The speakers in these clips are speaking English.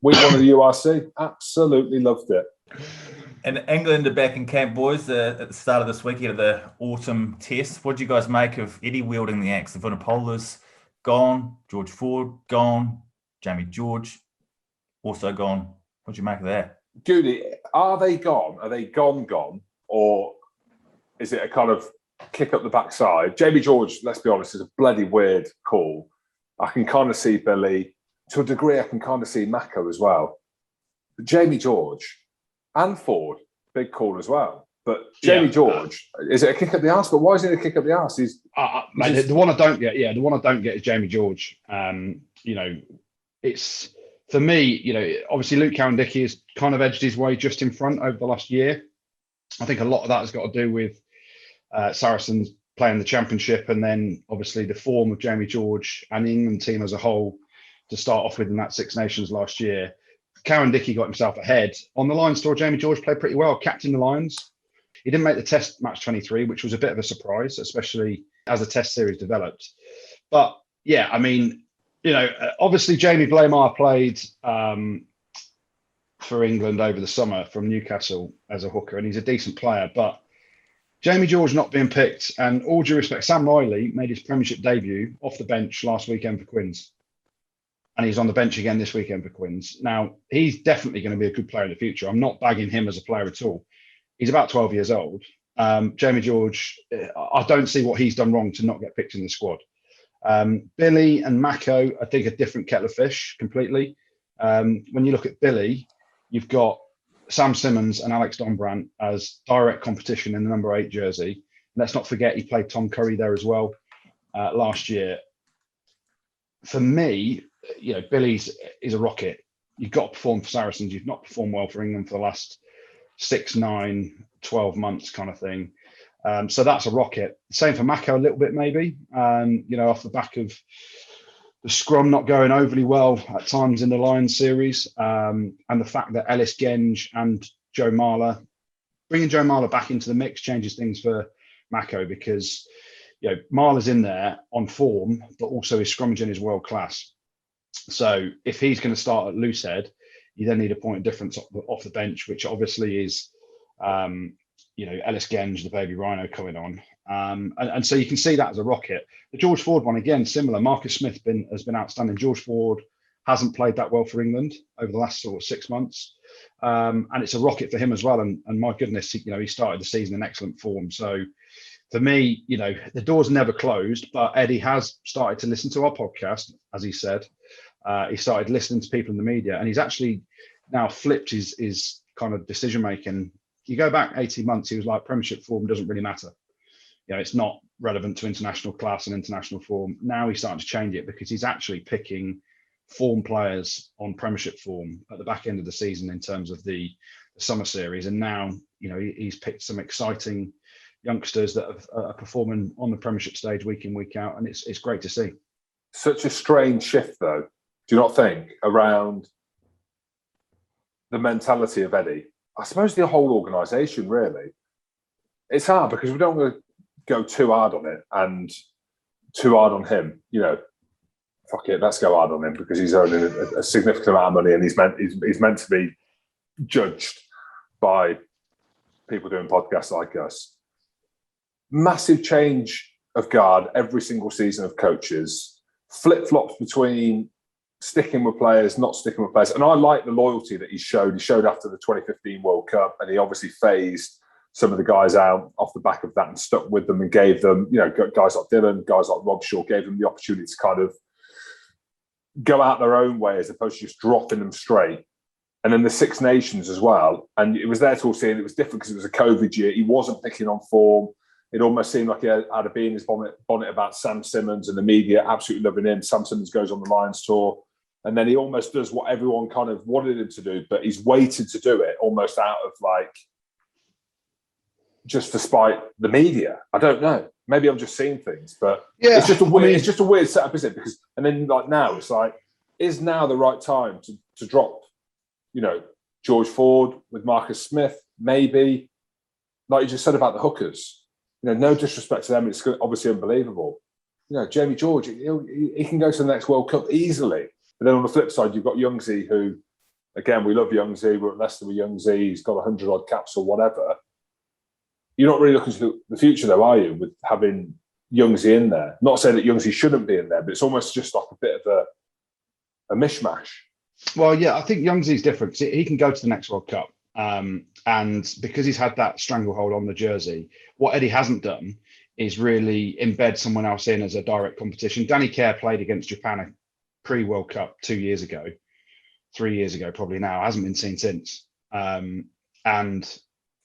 Week 1 of the URC, absolutely loved it. And England are back in camp, boys, at the start of this weekend of the autumn test. What do you guys make of Eddie wielding the axe? The Vunipola's gone, George Ford gone, Jamie George also gone. What do you make of that? Goode, are they gone? Are they gone? Or is it a kind of kick up the backside? Jamie George, let's be honest, is a bloody weird call. I can kind of see Billy. To a degree, I can kind of see Mako as well. But Jamie George and Ford, big call as well. But Jamie George, is it a kick up the arse? But why is it a kick up the arse? The one I don't get, is Jamie George. It's, for me, obviously Luke Cowan-Dickie has kind of edged his way just in front over the last year. I think a lot of that has got to do with Saracens playing the championship, and then obviously the form of Jamie George and the England team as a whole to start off with in that Six Nations last year. Cowan-Dickie got himself ahead. On the Lions tour, Jamie George played pretty well, captained the Lions. He didn't make the test match 23, which was a bit of a surprise, especially as the test series developed. But yeah, I mean, obviously Jamie Blaemar played for England over the summer from Newcastle as a hooker, and he's a decent player. But Jamie George not being picked, and all due respect, Sam Riley made his Premiership debut off the bench last weekend for Quins. And he's on the bench again this weekend for Quins. Now, he's definitely going to be a good player in the future. I'm not bagging him as a player at all. He's about 12 years old. Jamie George, I don't see what he's done wrong to not get picked in the squad. Billy and Mako, I think, a different kettle of fish completely. When you look at Billy, you've got Sam Simmons and Alex Dombrandt as direct competition in the number 8 jersey. Let's not forget he played Tom Curry there as well last year. For me, Billy is a rocket. You've got to perform for Saracens. You've not performed well for England for the last 6, 9, 12 months kind of thing. So that's a rocket. Same for Mako a little bit maybe, off the back of the scrum not going overly well at times in the Lions series, and the fact that Ellis Genge and Joe Marler, bringing Joe Marler back into the mix changes things for Mako, because Marler's in there on form, but also his scrummaging is world class. So if he's going to start at loosehead, you then need a point of difference off the bench, which obviously is, Ellis Genge, the baby rhino, coming on. And so you can see that as a rocket. The George Ford one, again, similar. Marcus Smith has been outstanding. George Ford hasn't played that well for England over the last sort of 6 months. And it's a rocket for him as well. And my goodness, he started the season in excellent form. So for me, the door's never closed, but Eddie has started to listen to our podcast, as he said. He started listening to people in the media, and he's actually now flipped his kind of decision making. You go back 18 months, he was like, Premiership form doesn't really matter. It's not relevant to international class and international form. Now he's starting to change it, because he's actually picking form players on Premiership form at the back end of the season in terms of the summer series. And now, he's picked some exciting youngsters that are performing on the Premiership stage week in, week out. And it's great to see. Such a strange shift, though. Do you not think, around the mentality of Eddie? I suppose the whole organisation, really. It's hard because we don't want to go too hard on it and too hard on him. Fuck it, let's go hard on him because he's earning a significant amount of money, and he's meant to be judged by people doing podcasts like us. Massive change of guard every single season of coaches. Flip-flops between sticking with players, not sticking with players. And I like the loyalty that he showed. He showed after the 2015 World Cup, and he obviously phased some of the guys out off the back of that and stuck with them and gave them, guys like Dylan, guys like Rob Shaw, gave them the opportunity to kind of go out their own way as opposed to just dropping them straight. And then the Six Nations as well. And it was there towards the end. It was different because it was a COVID year. He wasn't picking on form. It almost seemed like he had a bee in his bonnet about Sam Simmons, and the media absolutely loving him. Sam Simmons goes on the Lions tour, and then he almost does what everyone kind of wanted him to do, but he's waited to do it almost out of just to spite the media. I don't know. Maybe I'm just seeing things, but yeah, it's just a weird setup, isn't it? Because then now it's like, is now the right time to drop, George Ford with Marcus Smith? Maybe, like you just said about the hookers. No disrespect to them, it's obviously unbelievable. Jamie George, he can go to the next World Cup easily. But then on the flip side, you've got Youngsy, who again, we love Youngsy. We're at Leicester with Youngsy. He's got 100 odd caps or whatever. You're not really looking to the future, though, are you? With having Youngsy in there. Not saying that Youngsy shouldn't be in there, but it's almost just like a bit of a mishmash. Well, yeah, I think Youngsy's different because he can go to the next World Cup. And because he's had that stranglehold on the jersey, what Eddie hasn't done is really embed someone else in as a direct competition. Danny Kerr played against Japan pre-World Cup 2 years ago, 3 years ago, probably now, hasn't been seen since. And,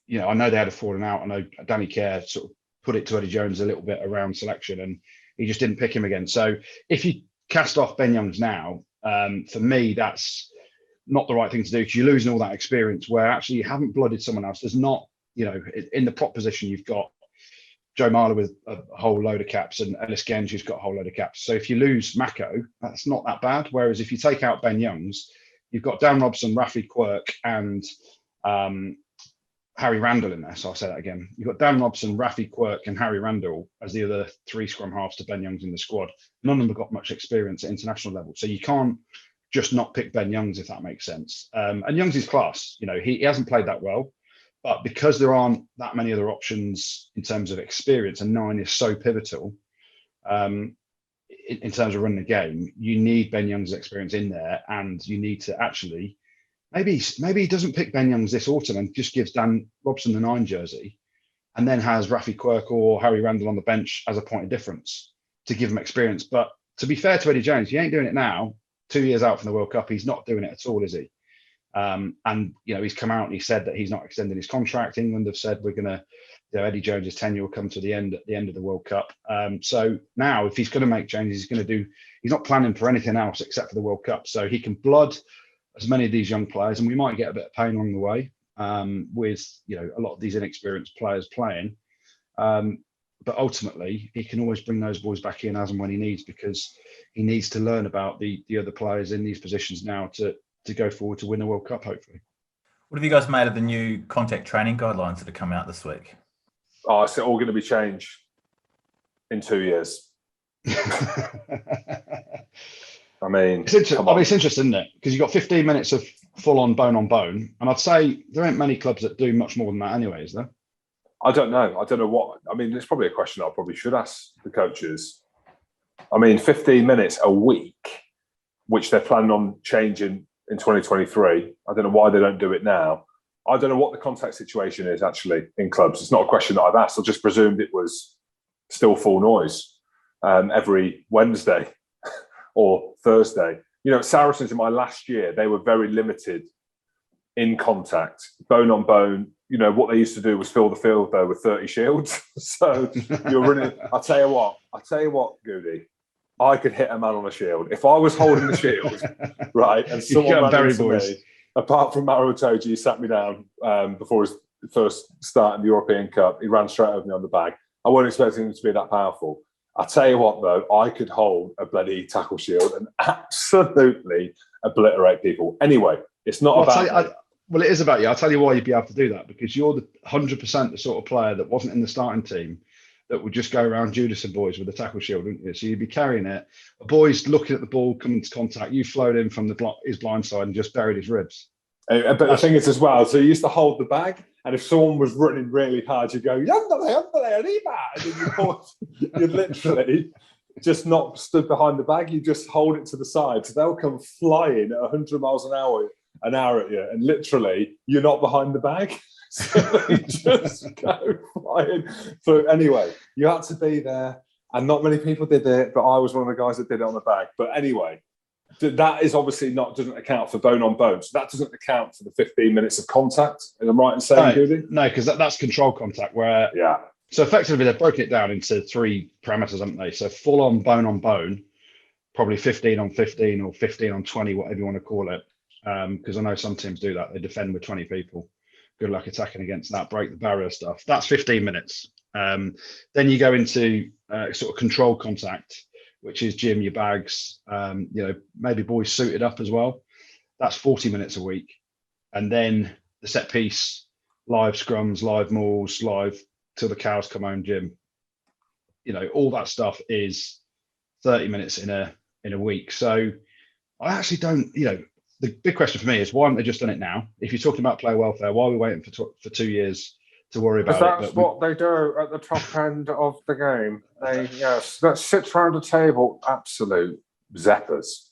you know, I know they had a falling out. I know Danny Kerr sort of put it to Eddie Jones a little bit around selection and he just didn't pick him again. So if you cast off Ben Youngs now, for me, that's not the right thing to do because you're losing all that experience where actually you haven't blooded someone else. There's not, you know, in the prop position, you've got Joe Marler with a whole load of caps and Ellis Genge who's got a whole load of caps. So if you lose Mako, that's not that bad. Whereas if you take out Ben Youngs, you've got Dan Robson, Rafi Quirk and Harry Randall in there. So I'll say that again. You've got Dan Robson, Rafi Quirk and Harry Randall as the other three scrum halves to Ben Youngs in the squad. None of them have got much experience at international level. So you can't just not pick Ben Youngs, if that makes sense. And Youngs is class. You know, he hasn't played that well. But because there aren't that many other options in terms of experience, and 9 is so pivotal in terms of running the game, you need Ben Young's experience in there, and you need to actually maybe he doesn't pick Ben Youngs this autumn and just gives Dan Robson the 9 jersey, and then has Rafi Quirk or Harry Randall on the bench as a point of difference to give him experience. But to be fair to Eddie Jones, he ain't doing it now. 2 years out from the World Cup, he's not doing it at all, is he? And you know, he's come out and he said that he's not extending his contract. England have said we're going to, you know, Eddie Jones's tenure will come to the end at the end of the World Cup. So now, if he's going to make changes, he's not planning for anything else except for the World Cup. So he can blood as many of these young players, and we might get a bit of pain along the way with, you know, a lot of these inexperienced players playing. But ultimately, he can always bring those boys back in as and when he needs, because he needs to learn about the other players in these positions now to go forward to win the World Cup, hopefully. What have you guys made of the new contact training guidelines that have come out this week? Oh, it's all going to be changed in 2 years. I mean, it's interesting, isn't it? Because you've got 15 minutes of full-on bone-on-bone, and I'd say there ain't many clubs that do much more than that anyway, is there? I don't know. I don't know what. I mean, it's probably a question I probably should ask the coaches. I mean, 15 minutes a week, which they're planning on changing in 2023. I don't know why they don't do it now. I don't know what the contact situation is actually in clubs. It's not a question that I've asked. I just presumed it was still full noise every Wednesday or Thursday. You know, Saracens in my last year, they were very limited in contact, bone on bone. You know, what they used to do was fill the field though with 30 shields. So you're really, I'll tell you what, Goode, I could hit a man on a shield. If I was holding the shield, right, and someone ran into me, apart from Mauro Toji, he sat me down before his first start in the European Cup. He ran straight over me on the bag. I wasn't expecting him to be that powerful. I'll tell you what, though, I could hold a bloody tackle shield and absolutely obliterate people. Anyway, it's not about well, it is about you. I'll tell you why you'd be able to do that, because you're the 100% the sort of player that wasn't in the starting team that would just go around Judas and boys with a tackle shield, wouldn't you? So you'd be carrying it. A boy's looking at the ball, coming into contact. You float in from his blind side and just buried his ribs. But the thing is as well, so you used to hold the bag, and if someone was running really hard, you go, and you'd literally just not stood behind the bag. You just hold it to the side. So they'll come flying at 100 miles an hour at you, and literally you're not behind the bag. So they just go flying. So anyway, you had to be there, and not many people did it, but I was one of the guys that did it on the bag. But anyway, that is obviously doesn't account for bone on bone. So that doesn't account for the 15 minutes of contact. Am I right in saying, Goode? No, because that's control contact where So effectively they've broken it down into 3 parameters, haven't they? So full on bone, probably 15 on 15 or 15 on 20, whatever you want to call it. Because I know some teams do that. They defend with 20 people. Good luck attacking against that, break the barrier stuff. That's 15 minutes. Then you go into sort of control contact, which is gym, your bags, you know, maybe boys suited up as well. That's 40 minutes a week. And then the set piece, live scrums, live mauls, live till the cows come home gym. You know, all that stuff is 30 minutes in a week. So I actually don't, you know, the big question for me is why haven't they just done it now? If you're talking about player welfare, why are we waiting for 2 years to worry about Because it? that's what they do at the top end of the game. That sits around a table, absolute zeppers.